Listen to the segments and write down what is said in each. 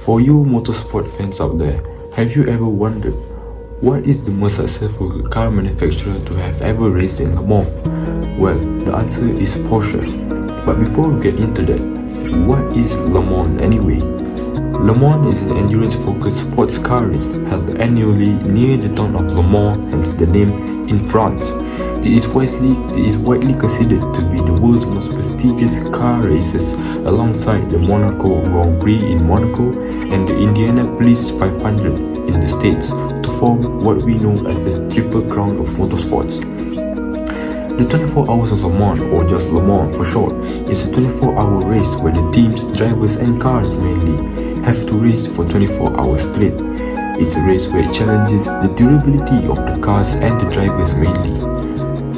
For you motorsport fans out there, have you ever wondered what is the most successful car manufacturer to have ever raced in Le Mans? Well, the answer is Porsche. But before we get into that, what is Le Mans anyway? Le Mans is an endurance-focused sports car race held annually near the town of Le Mans, hence the name, in France. It is widely considered to be the world's most prestigious car races, alongside the Monaco Grand Prix in Monaco and the Indianapolis 500 in the States, to form what we know as the Triple Crown of motorsports. The 24 Hours of Le Mans, or just Le Mans for short, is a 24-hour race where the teams, drivers and cars mainly have to race for 24 hours straight. It's a race where it challenges the durability of the cars and the drivers mainly.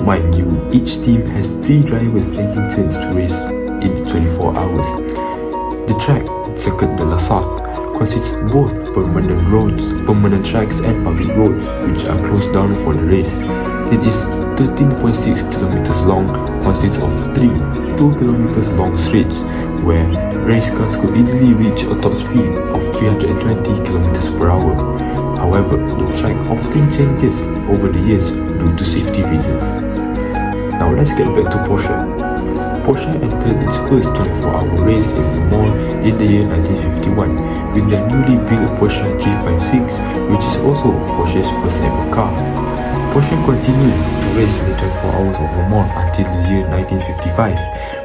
Mind you, each team has 3 drivers taking turns to race in the 24 hours. The track, Circuit de la Sarthe, consists both permanent tracks and public roads, which are closed down for the race. It is 13.6 kilometers long, consists of 3 2 kilometers long straights, where race cars could easily reach a top speed of 320 kilometers per hour. However, the track often changes over the years due to safety reasons. Now let's get back to Porsche. Porsche entered its first 24-hour race in Le Mans in the year 1951 with the newly built Porsche 356, which is also Porsche's first ever car. Porsche continued to race in the 24 hours of Le Mans until the year 1955,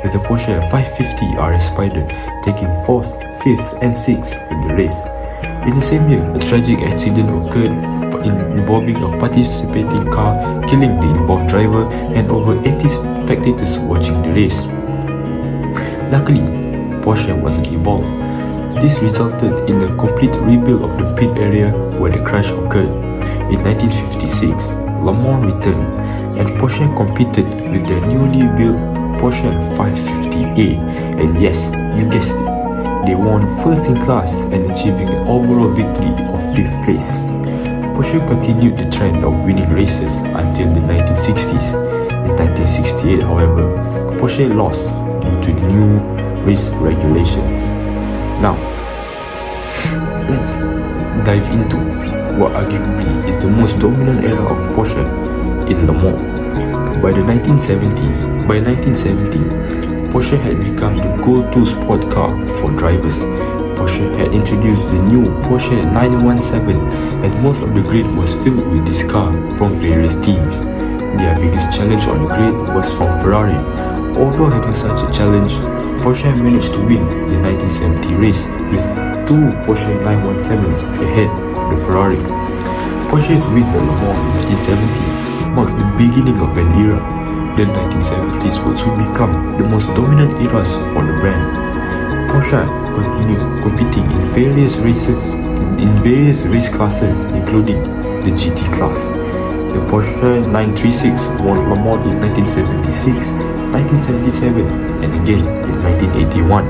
with the Porsche 550 RS Spider taking 4th, 5th and 6th in the race. In the same year, a tragic accident occurred involving a participating car, killing the involved driver and over 80 spectators watching the race. Luckily, Porsche wasn't involved. This resulted in a complete rebuild of the pit area where the crash occurred. In 1956, Le Mans returned, and Porsche competed with the newly built Porsche 550A, and yes, you guessed it, they won first in class and achieving an overall victory of 5th place. Porsche continued the trend of winning races until the 1960s. In 1968, however, Porsche lost due to the new race regulations. Now, let's dive into what arguably is the most dominant era of Porsche in Le Mans. By 1970, Porsche had become the go-to sport car for drivers. Porsche had introduced the new Porsche 917, and most of the grid was filled with this car from various teams. Their biggest challenge on the grid was from Ferrari. Although having such a challenge, Porsche managed to win the 1970 race with 2 Porsche 917s ahead of the Ferrari. Porsche's win at Le Mans in 1970 marks the beginning of an era. The 1970s would soon become the most dominant eras for the brand. Porsche continued competing in various race classes, including the GT class. The Porsche 936 won Le Mans in 1976, 1977, and again in 1981.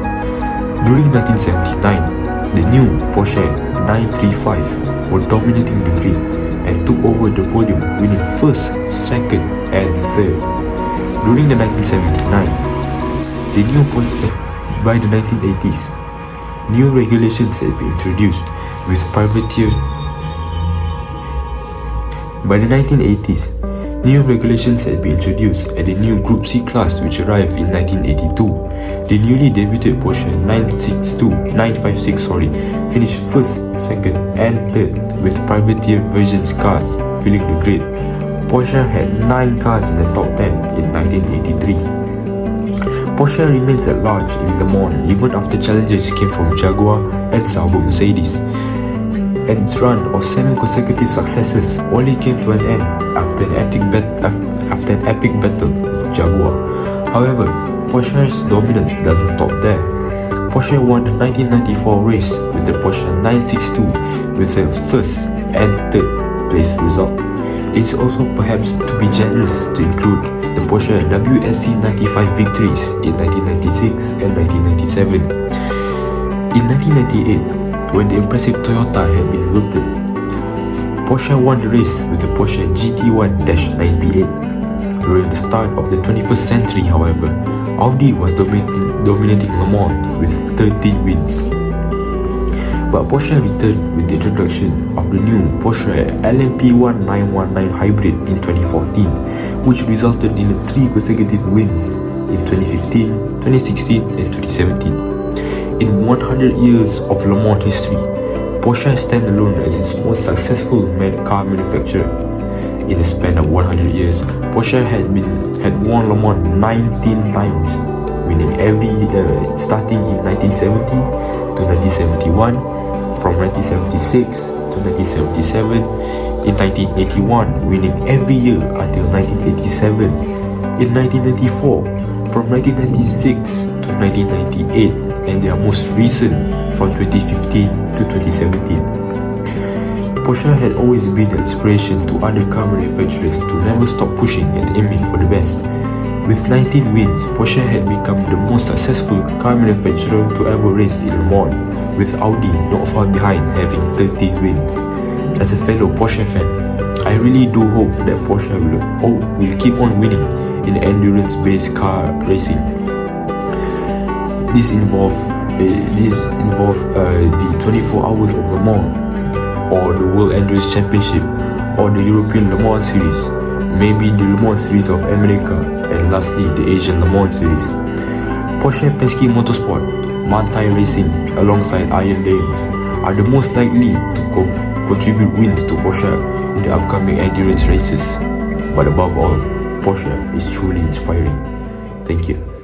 During 1979, the new Porsche 935 were dominating the grid and took over the podium, winning 1st, 2nd, and 3rd. During the 1979, by the 1980s, new regulations had been introduced with privateer. By the 1980s, new regulations had been introduced at the new Group C class, which arrived in 1982. The newly debuted Porsche 956 finished 1st, 2nd, and 3rd with privateer versions cars filling the grid. Porsche had 9 cars in the top 10 in 1983. Porsche remains at large in Le Mans even after challenges came from Jaguar and Sauber Mercedes, and its run of 7 consecutive successes only came to an end after an epic battle with Jaguar. However, Porsche's dominance doesn't stop there. Porsche won the 1994 race with the Porsche 962 with a 1st and 3rd place result. It's also perhaps to be generous to include the Porsche WSC 95 victories in 1996 and 1997. In 1998, when the impressive Toyota had been wilted, Porsche won the race with the Porsche GT1-9P8. During the start of the 21st century, however, Audi was dominating Le Mans with 13 wins. But Porsche returned with the introduction of the new Porsche LMP1919 Hybrid in 2014, which resulted in 3 consecutive wins in 2015, 2016 and 2017. In 100 years of Le Mans history, Porsche stands alone as its most successful car manufacturer. In the span of 100 years, Porsche had won Le Mans 19 times, winning every year starting in 1970 to 1971, from 1976 to 1977, in 1981 winning every year until 1987, in 1994 from 1996 to 1998, and their most recent from 2015 to 2017. Porsche had always been the inspiration to other car manufacturers to never stop pushing and aiming for the best. With 19 wins, Porsche had become the most successful car manufacturer to ever race in Le Mans, with Audi not far behind having 13 wins. As a fellow Porsche fan, I really do hope that Porsche will keep on winning in endurance-based car racing. This involves the 24 hours of Le Mans, or the World Endurance Championship, or the European Le Mans Series, maybe the Le Mans Series of America, and lastly the Asian Le Mans Series. Porsche Penske Motorsport, Manthey Racing alongside Iron Dames are the most likely to contribute wins to Porsche in the upcoming endurance races. But above all, Porsche is truly inspiring. Thank you.